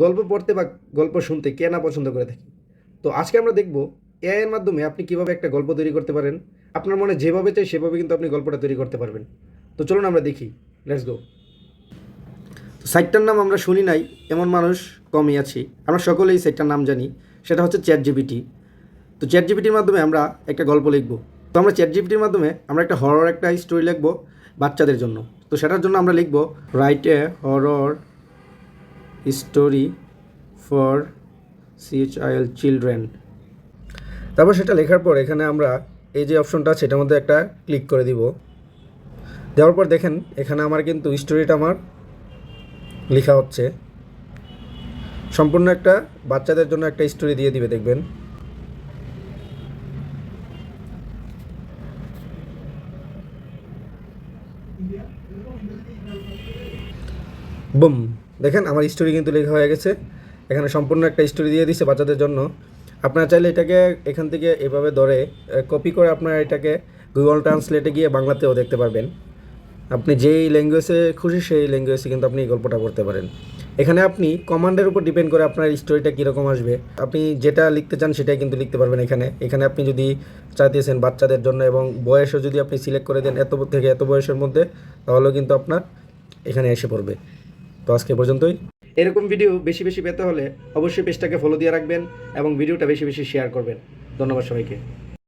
গল্প পড়তে বা গল্প শুনতে কে না পছন্দ করে থাকি। তো আজকে আমরা দেখব এআই এর মাধ্যমে আপনি কিভাবে একটা গল্প তৈরি করতে পারেন। আপনার মনে যেভাবে চাই সেভাবে কিন্তু আপনি গল্পটা তৈরি করতে পারবেন। তো চলুন আমরা দেখি, লেটস গো। তো সাইটটার নাম আমরা শুনি নাই এমন মানুষ কমই আছি, আমরা সকলেই এই সাইটটার নাম জানি, সেটা হচ্ছে ChatGPT। তো ChatGPTর মাধ্যমে আমরা একটা গল্প লিখব। তো আমরা ChatGPTর মাধ্যমে আমরা একটা হরর একটা স্টোরি লিখব বাচ্চাদের জন্য। তো সেটার জন্য আমরা লিখব write a horror story for children. তারপর সেটা লেখার পর এখানে আমরা এই যে অপশনটা আছে এটার মধ্যে একটা ক্লিক করে দিব। দেওয়ার পর দেখেন এখানে আমার কিন্তু স্টোরিটা আমার লেখা হচ্ছে। সম্পূর্ণ একটা বাচ্চাদের জন্য একটা স্টোরি দিয়ে দিবে, দেখবেন। বুম, দেখেন আমার স্টোরি কিন্তু লেখা হয়ে গেছে। এখানে সম্পূর্ণ একটা স্টোরি দিয়ে দিচ্ছে বাচ্চাদের জন্য। আপনারা চাইলে এটাকে এখান থেকে এভাবে ধরে কপি করে আপনারা এটাকে গুগল ট্রান্সলেটে গিয়ে বাংলাতেও দেখতে পারবেন। আপনি যেই ল্যাঙ্গুয়েজে খুশি সেই ল্যাঙ্গুয়েজে কিন্তু আপনি এই গল্পটা পড়তে পারেন। এখানে আপনি কমান্ডের উপর ডিপেন্ড করে আপনার স্টোরিটা কীরকম আসবে, আপনি যেটা লিখতে চান সেটাই কিন্তু লিখতে পারবেন। এখানে আপনি যদি চাইতেছেন বাচ্চাদের জন্য এবং বয়সও যদি আপনি সিলেক্ট করে দেন এত থেকে এত বয়সের মধ্যে, তাহলেও কিন্তু আপনার এখানে এসে পড়বে। তো আজকে পর্যন্তই। এরকম ভিডিও বেশি বেশি পেতে হলে অবশ্যই পেজটাকে ফলো দিয়ে রাখবেন এবং ভিডিওটা বেশি বেশি শেয়ার করবেন। ধন্যবাদ সবাইকে।